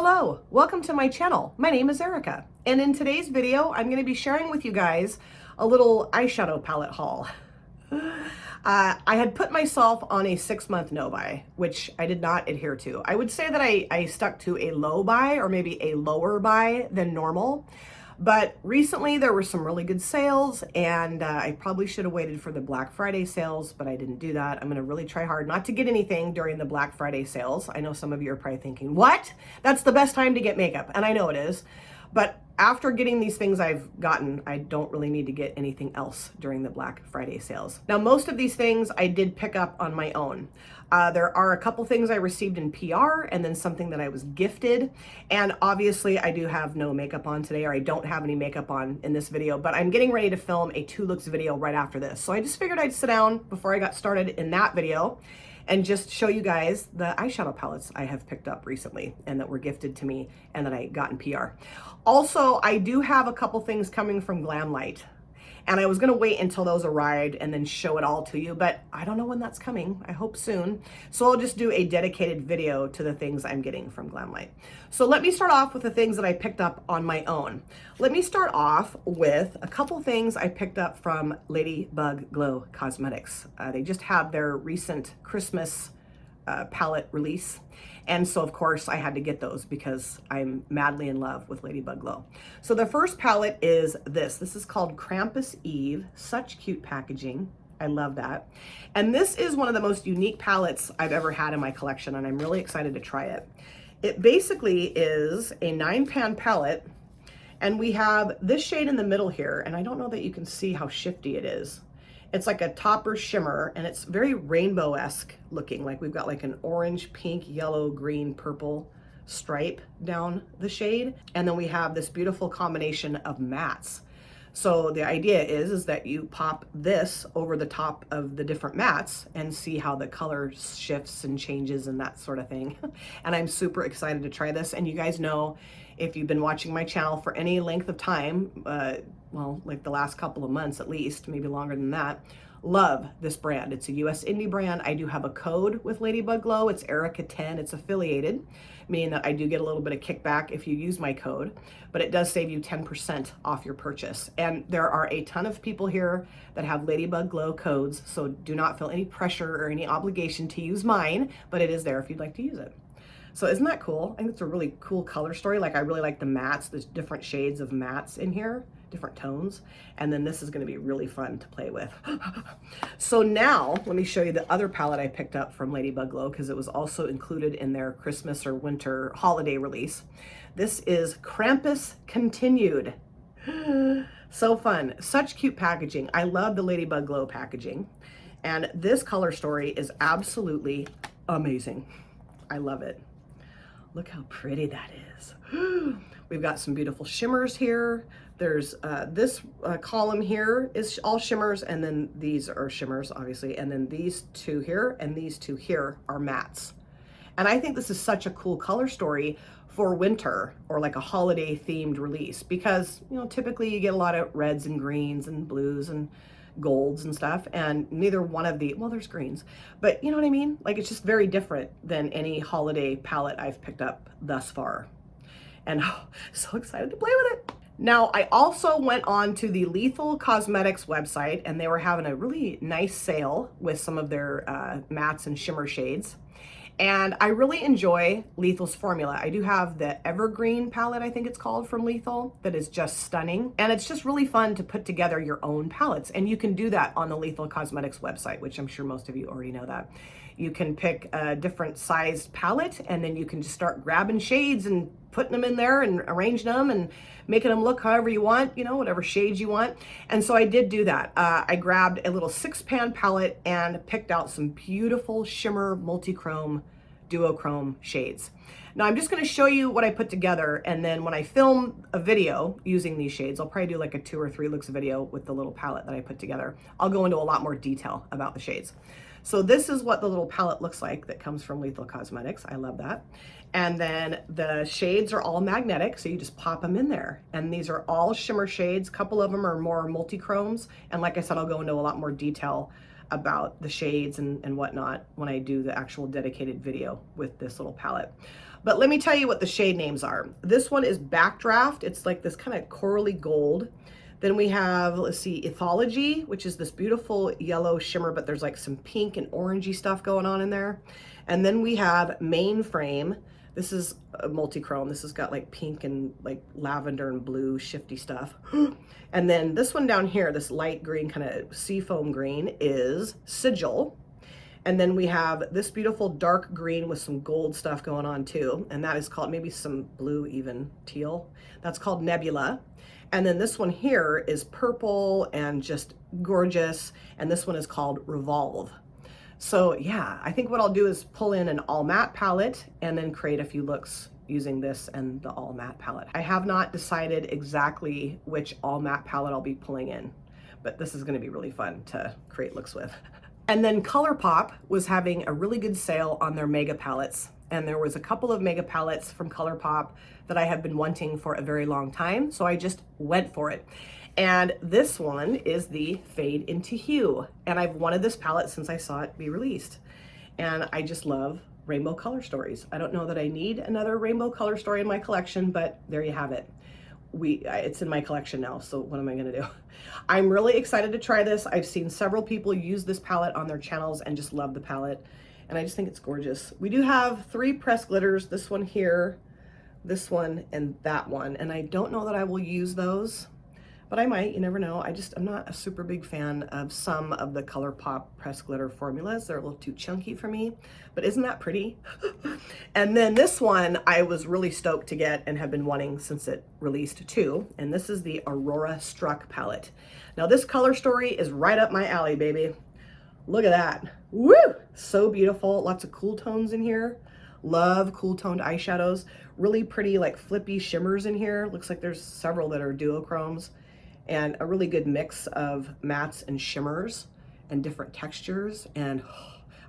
Hello, welcome to my channel. My name is Erica, and in today's video, I'm going to be sharing with you guys a little eyeshadow palette haul. I had put myself on a 6-month no buy, which I did not adhere to. I would say that I stuck to a low buy or maybe a lower buy than normal. But recently there were some really good sales, and I probably should have waited for the Black Friday sales, but I didn't do that. I'm going to really try hard not to get anything during the Black Friday sales. I know some of you are probably thinking, what? That's the best time to get makeup. And I know it is. But after getting these things I've gotten, I don't really need to get anything else during the Black Friday sales. Now, most of these things I did pick up on my own. There are a couple things I received in PR and then something that I was gifted. And obviously I do have no makeup on today, or I don't have any makeup on in this video, but I'm getting ready to film a 2 looks video right after this. So I just figured I'd sit down before I got started in that video and just show you guys the eyeshadow palettes I have picked up recently and that were gifted to me and that I got in PR. Also, I do have a couple things coming from Glamlight, and I was gonna wait until those arrived and then show it all to you, but I don't know when that's coming. I hope soon. So I'll just do a dedicated video to the things I'm getting from Glamlight. So let me start off with the things that I picked up on my own. Let me start off with a couple things I picked up from Ladybug Glow Cosmetics. They just had their recent Christmas palette release. And so of course I had to get those because I'm madly in love with Ladybug Glow. So the first palette is this. This is called Krampus Eve. Such cute packaging. I love that. And this is one of the most unique palettes I've ever had in my collection, and I'm really excited to try it. It basically is a 9-pan palette, and we have this shade in the middle here, and I don't know that you can see how shifty it is. It's like a topper shimmer, and it's very rainbow-esque looking. Like we've got like an orange, pink, yellow, green, purple stripe down the shade. And then we have this beautiful combination of mattes. So the idea is that you pop this over the top of the different mattes and see how the color shifts and changes and that sort of thing. And I'm super excited to try this. And you guys know, if you've been watching my channel for any length of time, well, like the last couple of months at least, maybe longer than that, love this brand. It's a US indie brand. I do have a code with Ladybug Glow. It's Erica10. It's affiliated, meaning that I do get a little bit of kickback if you use my code, but it does save you 10% off your purchase. And there are a ton of people here that have Ladybug Glow codes, so do not feel any pressure or any obligation to use mine, but it is there if you'd like to use it. So isn't that cool? I think it's a really cool color story. Like I really like the mattes. There's different shades of mattes in here, different tones. And then this is gonna be really fun to play with. So now let me show you the other palette I picked up from Ladybug Glow, because it was also included in their Christmas or winter holiday release. This is Krampus Continued. So fun, such cute packaging. I love the Ladybug Glow packaging. And this color story is absolutely amazing. I love it. Look how pretty that is. We've got some beautiful shimmers here. There's this column here is all shimmers, and then these are shimmers, obviously, and then these two here and these two here are mattes. And I think this is such a cool color story for winter or like a holiday themed release, because, you know, typically you get a lot of reds and greens and blues and golds and stuff, and neither one of the, well, there's greens, but you know what I mean? Like it's just very different than any holiday palette I've picked up thus far. And so excited to play with it. Now, I also went on to the Lethal Cosmetics website, and they were having a really nice sale with some of their mattes and shimmer shades. And I really enjoy Lethal's formula. I do have the Evergreen palette, I think it's called, from Lethal, that is just stunning. And it's just really fun to put together your own palettes. And you can do that on the Lethal Cosmetics website, which I'm sure most of you already know that. You can pick a different sized palette, and then you can just start grabbing shades and putting them in there and arranging them and making them look however you want, you know, whatever shades you want. And so I did do that. I grabbed a little 6-pan palette and picked out some beautiful shimmer multi-chrome duochrome shades. Now I'm just going to show you what I put together, and then when I film a video using these shades, I'll probably do like a 2 or 3 looks video with the little palette that I put together. I'll go into a lot more detail about the shades. So this is what the little palette looks like that comes from Lethal Cosmetics. I love that. And then the shades are all magnetic, so you just pop them in there. And these are all shimmer shades. A couple of them are more multi-chromes. And like I said, I'll go into a lot more detail about the shades and whatnot when I do the actual dedicated video with this little palette. But let me tell you what the shade names are. This one is Backdraft. It's like this kind of corally gold. Then we have, let's see, Ethology, which is this beautiful yellow shimmer, but there's like some pink and orangey stuff going on in there. And then we have Mainframe. This is a multi-chrome. This has got like pink and like lavender and blue shifty stuff. And then this one down here, this light green, kind of seafoam green, is Sigil. And then we have this beautiful dark green with some gold stuff going on too. And that is called, maybe some blue, even teal. That's called Nebula. And then this one here is purple and just gorgeous. And this one is called Revolve. So yeah, I think what I'll do is pull in an all matte palette and then create a few looks using this and the all matte palette. I have not decided exactly which all matte palette I'll be pulling in, but this is gonna be really fun to create looks with. And then ColourPop was having a really good sale on their mega palettes. And there was a couple of mega palettes from ColourPop that I have been wanting for a very long time. So I just went for it. And this one is the Fade into Hue. And I've wanted this palette since I saw it be released. And I just love rainbow color stories. I don't know that I need another rainbow color story in my collection, but there you have it. It's in my collection now, so what am I gonna do? I'm really excited to try this. I've seen several people use this palette on their channels and just love the palette. And I just think it's gorgeous. We do have 3 pressed glitters, this one here, this one, and that one. And I don't know that I will use those, but I might, you never know. I'm not a super big fan of some of the ColourPop pressed glitter formulas. They're a little too chunky for me, but isn't that pretty? And then this one I was really stoked to get and have been wanting since it released too. And this is the Aurora Struck palette. Now this color story is right up my alley, baby. Look at that. Woo! So beautiful. Lots of cool tones in here. Love cool toned eyeshadows. Really pretty like flippy shimmers in here. Looks like there's several that are duochromes. And a really good mix of mattes and shimmers and different textures. And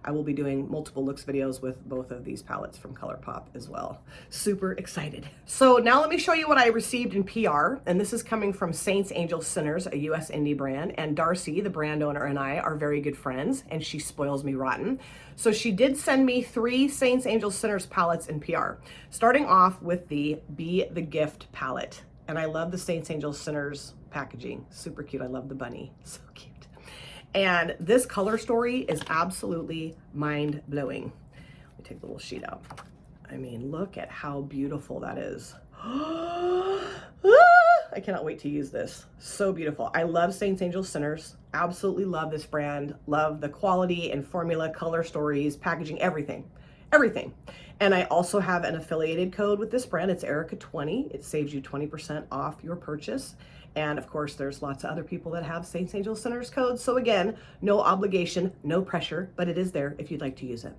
I will be doing multiple looks videos with both of these palettes from ColourPop as well. Super excited. So now let me show you what I received in PR. And this is coming from Saints, Angels, Sinners, a US indie brand. And Darcy, the brand owner, and I are very good friends, and she spoils me rotten. So she did send me 3 Saints, Angels, Sinners palettes in PR, starting off with the Be the Gift palette. And I love the Saints, Angels, Sinners packaging. Super cute. I love the bunny. So cute. And this color story is absolutely mind-blowing. Let me take the little sheet out. I mean, look at how beautiful that is. I cannot wait to use this. So beautiful. I love Saints, Angels, Sinners. Absolutely love this brand. Love the quality and formula, color stories, packaging, everything. Everything. And I also have an affiliated code with this brand. It's Erica20. It saves you 20% off your purchase. And of course, there's lots of other people that have Saints, Angels, Sinners codes. So again, no obligation, no pressure, but it is there if you'd like to use it.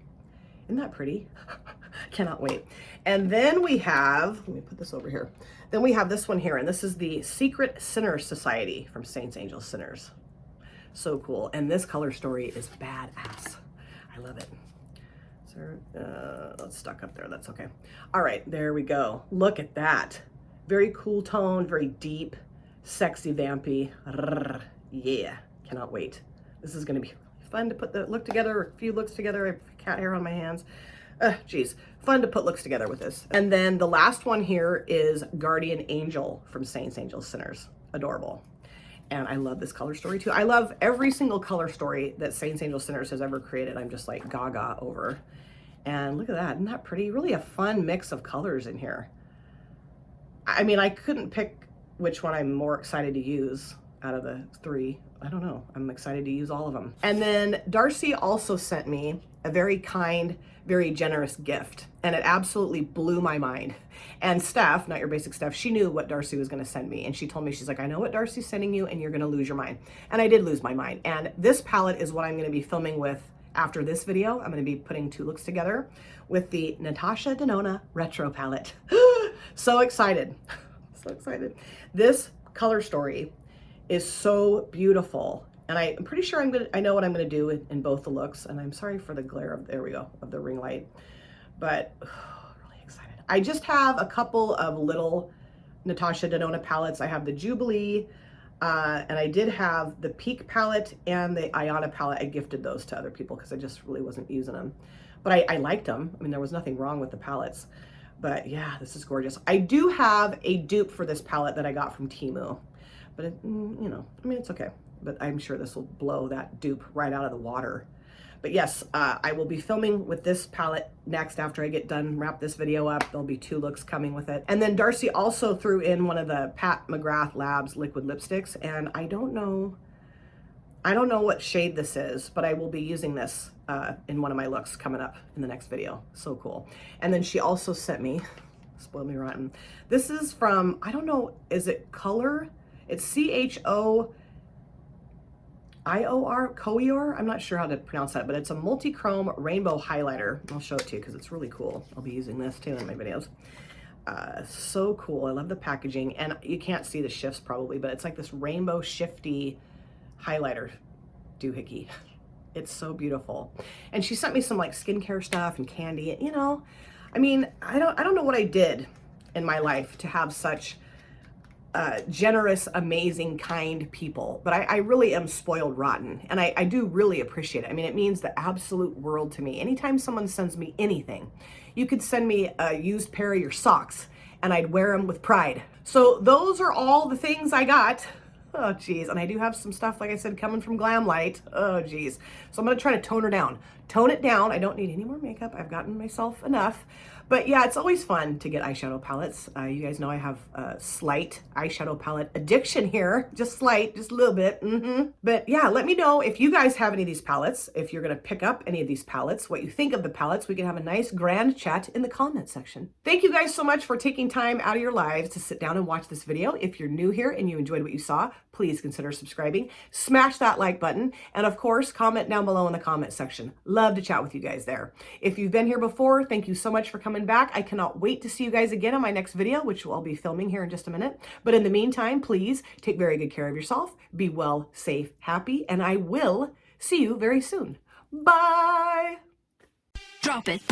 Isn't that pretty? Cannot wait. And then we have, let me put this over here. Then we have this one here, and this is the Secret Sinner Society from Saints, Angels, Sinners. So cool. And this color story is badass. I love it. It's stuck up there. That's okay. All right, there we go. Look at that. Very cool tone, very deep, sexy, vampy. Yeah, cannot wait. This is going to be fun to put the look together, a few looks together. I have cat hair on my hands. Geez, fun to put looks together with this. And then the last one here is Guardian Angel from Saints, Angels, Sinners. Adorable. And I love this color story too. I love every single color story that Saints, Angels, Sinners has ever created. I'm just like gaga over. And look at that, isn't that pretty? Really a fun mix of colors in here. I mean, I couldn't pick which one I'm more excited to use out of the 3. I don't know, I'm excited to use all of them. And then Darcy also sent me a very kind, very generous gift, and it absolutely blew my mind. And Steph, not your basic Steph, she knew what Darcy was gonna send me, and she told me, she's like, I know what Darcy's sending you, and you're gonna lose your mind. And I did lose my mind. And this palette is what I'm gonna be filming with after this video. I'm gonna be putting 2 looks together with the Natasha Denona Retro palette. So excited, so excited. This color story is so beautiful. And I'm pretty sure I know what I'm gonna do in both the looks. And I'm sorry for the glare of, there we go, of the ring light. But really excited. I just have a couple of little Natasha Denona palettes. I have the Jubilee, And I did have the Peak palette and the Ayana palette. I gifted those to other people because I just really wasn't using them. But I liked them. I mean, there was nothing wrong with the palettes. But yeah, this is gorgeous. I do have a dupe for this palette that I got from Temu. But, you know, I mean, it's okay. But I'm sure this will blow that dupe right out of the water. But yes, I will be filming with this palette next after I get done, wrap this video up. There'll be 2 looks coming with it. And then Darcy also threw in one of the Pat McGrath Labs liquid lipsticks. And I don't know what shade this is, but I will be using this in one of my looks coming up in the next video. So cool. And then she also sent me, spoil me rotten, this is from, I don't know, is it Color? It's CHOIOR, Coior? I'm not sure how to pronounce that, but it's a multi-chrome rainbow highlighter. I'll show it to you because it's really cool. I'll be using this too in my videos. So cool. I love the packaging, and you can't see the shifts probably, but it's like this rainbow shifty highlighter doohickey. It's so beautiful. And she sent me some like skincare stuff and candy. You know, I mean, I don't know what I did in my life to have such generous, amazing, kind people, but I really am spoiled rotten, and I do really appreciate it. I mean, it means the absolute world to me. Anytime someone sends me anything, you could send me a used pair of your socks and I'd wear them with pride. So those are all the things I got. Oh geez, and I do have some stuff, like I said, coming from Glamlight. Oh geez, so I'm gonna try to tone her down. Tone it down. I don't need any more makeup. I've gotten myself enough. But yeah, it's always fun to get eyeshadow palettes. You guys know I have a slight eyeshadow palette addiction here. Just slight, just a little bit. But yeah, let me know if you guys have any of these palettes, if you're gonna pick up any of these palettes, what you think of the palettes. We can have a nice grand chat in the comment section. Thank you guys so much for taking time out of your lives to sit down and watch this video. If you're new here and you enjoyed what you saw, please consider subscribing. Smash that like button. And of course, comment down below in the comment section. Love to chat with you guys there. If you've been here before, thank you so much for coming back. I cannot wait to see you guys again on my next video, which I'll be filming here in just a minute. But in the meantime, please take very good care of yourself. Be well, safe, happy, and I will see you very soon. Bye. Drop it.